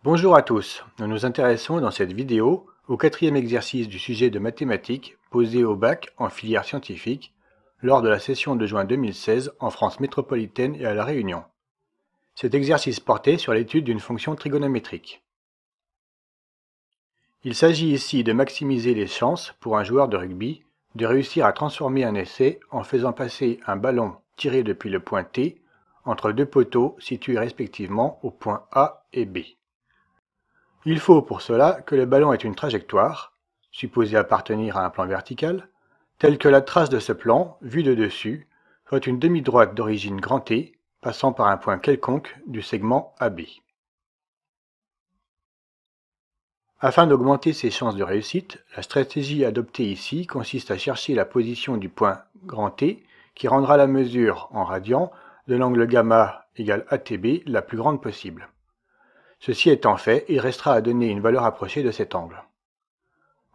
Bonjour à tous, nous nous intéressons dans cette vidéo au quatrième exercice du sujet de mathématiques posé au bac en filière scientifique lors de la session de juin 2016 en France métropolitaine et à La Réunion. Cet exercice portait sur l'étude d'une fonction trigonométrique. Il s'agit ici de maximiser les chances pour un joueur de rugby de réussir à transformer un essai en faisant passer un ballon tiré depuis le point T entre deux poteaux situés respectivement aux points A et B. Il faut pour cela que le ballon ait une trajectoire, supposée appartenir à un plan vertical, telle que la trace de ce plan, vue de dessus, soit une demi-droite d'origine grand T, passant par un point quelconque du segment AB. Afin d'augmenter ses chances de réussite, la stratégie adoptée ici consiste à chercher la position du point grand T qui rendra la mesure en radians de l'angle gamma égale ATB la plus grande possible. Ceci étant fait, il restera à donner une valeur approchée de cet angle.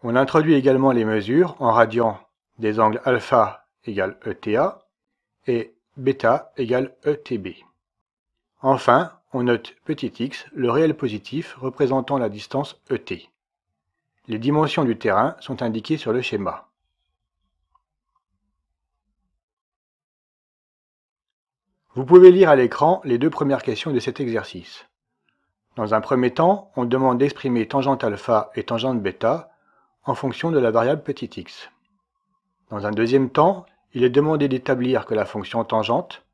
On introduit également les mesures en radians des angles alpha égale ETA et bêta égale ETB. Enfin, on note petit x, le réel positif représentant la distance ET. Les dimensions du terrain sont indiquées sur le schéma. Vous pouvez lire à l'écran les deux premières questions de cet exercice. Dans un premier temps, on demande d'exprimer tangente alpha et tangente bêta en fonction de la variable petit x. Dans un deuxième temps, il est demandé d'établir que la fonction tangente,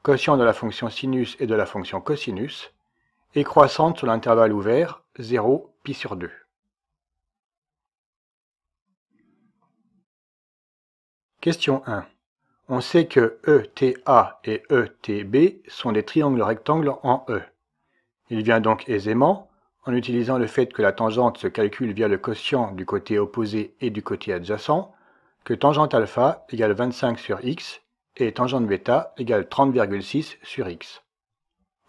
quotient de la fonction sinus et de la fonction cosinus, est croissante sur l'intervalle ouvert 0, pi sur 2. Question 1. On sait que ETA et ETB sont des triangles rectangles en E. Il vient donc aisément, en utilisant le fait que la tangente se calcule via le quotient du côté opposé et du côté adjacent, que tangente alpha égale 25 sur x et tangente bêta égale 30,6 sur x.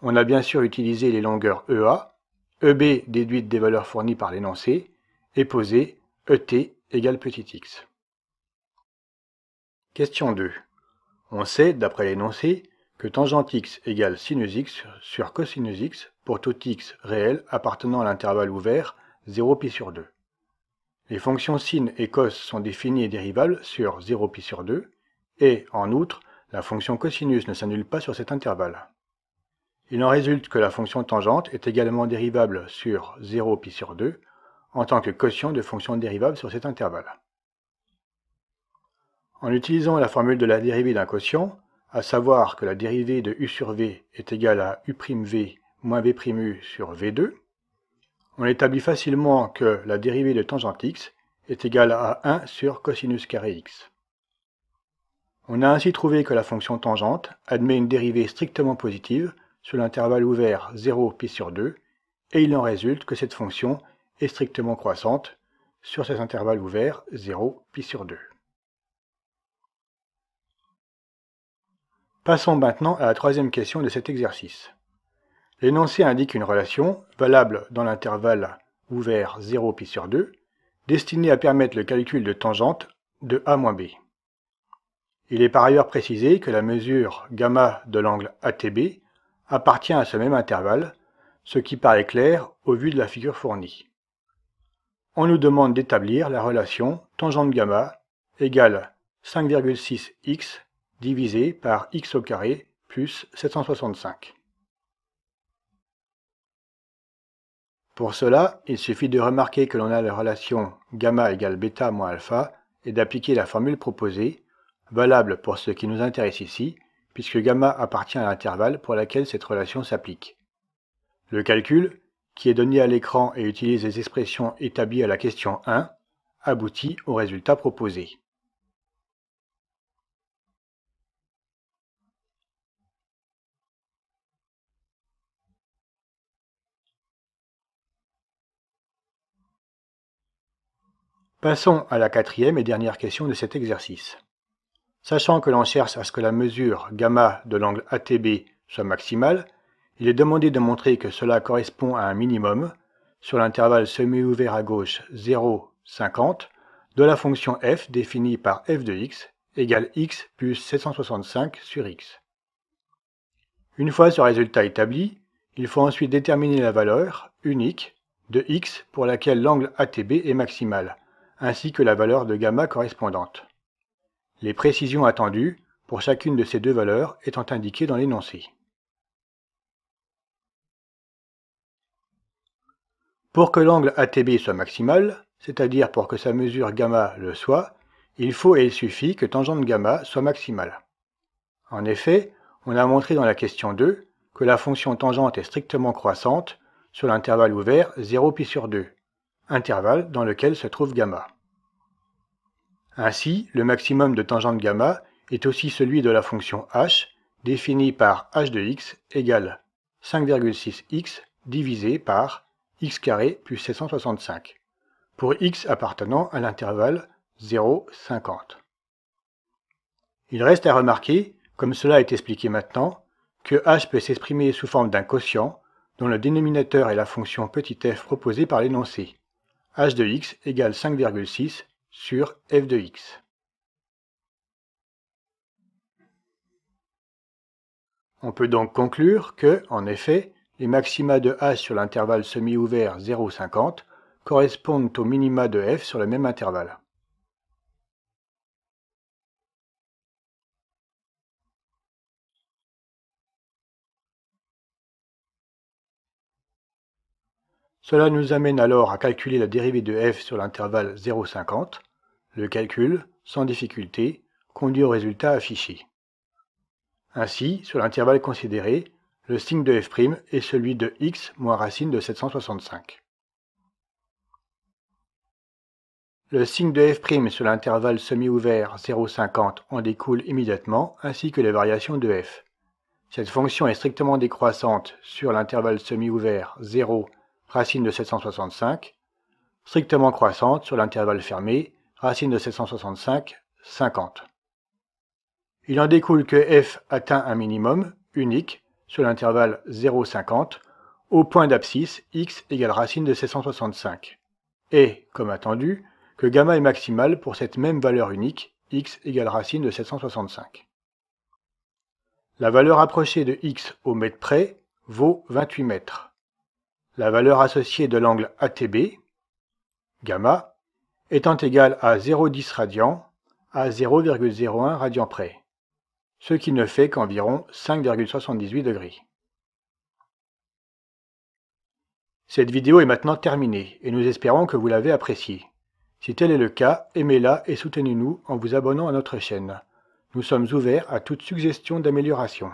On a bien sûr utilisé les longueurs EA, EB déduites des valeurs fournies par l'énoncé, et posé ET égale petit x. Question 2. On sait, d'après l'énoncé, que tangente x égale sinus x sur cosinus x pour tout x réel appartenant à l'intervalle ouvert 0 pi sur 2. Les fonctions sin et cos sont définies et dérivables sur 0 pi sur 2, et, en outre, la fonction cosinus ne s'annule pas sur cet intervalle. Il en résulte que la fonction tangente est également dérivable sur 0 pi sur 2, en tant que quotient de fonctions dérivables sur cet intervalle. En utilisant la formule de la dérivée d'un quotient, à savoir que la dérivée de u sur v est égale à u'v moins v'u sur v2, on établit facilement que la dérivée de tangente x est égale à 1 sur cosinus carré x. On a ainsi trouvé que la fonction tangente admet une dérivée strictement positive sur l'intervalle ouvert 0 pi sur 2, et il en résulte que cette fonction est strictement croissante sur cet intervalle ouvert 0 pi sur 2. Passons maintenant à la troisième question de cet exercice. L'énoncé indique une relation, valable dans l'intervalle ouvert 0 pi sur 2, destinée à permettre le calcul de tangente de a moins b. Il est par ailleurs précisé que la mesure gamma de l'angle ATB appartient à ce même intervalle, ce qui paraît clair au vu de la figure fournie. On nous demande d'établir la relation tangente gamma égale 5,6x divisé par x au carré plus 765. Pour cela, il suffit de remarquer que l'on a la relation gamma égale bêta moins alpha et d'appliquer la formule proposée, valable pour ce qui nous intéresse ici, puisque gamma appartient à l'intervalle pour laquelle cette relation s'applique. Le calcul, qui est donné à l'écran et utilise les expressions établies à la question 1, aboutit au résultat proposé. Passons à la quatrième et dernière question de cet exercice. Sachant que l'on cherche à ce que la mesure gamma de l'angle ATB soit maximale, il est demandé de montrer que cela correspond à un minimum, sur l'intervalle semi-ouvert à gauche 0, 50, de la fonction f définie par f de x égale x plus 765 sur x. Une fois ce résultat établi, il faut ensuite déterminer la valeur unique de x pour laquelle l'angle ATB est maximal, ainsi que la valeur de gamma correspondante. Les précisions attendues pour chacune de ces deux valeurs étant indiquées dans l'énoncé. Pour que l'angle ATB soit maximal, c'est-à-dire pour que sa mesure gamma le soit, il faut et il suffit que tangente gamma soit maximale. En effet, on a montré dans la question 2 que la fonction tangente est strictement croissante sur l'intervalle ouvert 0 π sur 2, intervalle dans lequel se trouve gamma. Ainsi, le maximum de tangente gamma est aussi celui de la fonction h, définie par h de x égale 5,6x divisé par x carré plus 765, pour x appartenant à l'intervalle 0, 50. Il reste à remarquer, comme cela est expliqué maintenant, que h peut s'exprimer sous forme d'un quotient dont le dénominateur est la fonction petit f proposée par l'énoncé, h de x égale 5,6 sur f de x. On peut donc conclure que, en effet, les maxima de h sur l'intervalle semi-ouvert 0,50 correspondent aux minima de f sur le même intervalle. Cela nous amène alors à calculer la dérivée de f sur l'intervalle 0,50. Le calcul, sans difficulté, conduit au résultat affiché. Ainsi, sur l'intervalle considéré, le signe de f' est celui de x moins racine de 765. Le signe de f' sur l'intervalle semi-ouvert 0,50 en découle immédiatement, ainsi que les variations de f. Cette fonction est strictement décroissante sur l'intervalle semi-ouvert 0, racine de 765, strictement croissante sur l'intervalle fermé, racine de 765, 50. Il en découle que f atteint un minimum, unique, sur l'intervalle 0,50, au point d'abscisse x égale racine de 765, et, comme attendu, que gamma est maximale pour cette même valeur unique, x égale racine de 765. La valeur approchée de x au mètre près vaut 28 mètres. La valeur associée de l'angle ATB, gamma, étant égale à 0,10 radian à 0,01 radian près, ce qui ne fait qu'environ 5,78 degrés. Cette vidéo est maintenant terminée et nous espérons que vous l'avez appréciée. Si tel est le cas, aimez-la et soutenez-nous en vous abonnant à notre chaîne. Nous sommes ouverts à toute suggestion d'amélioration.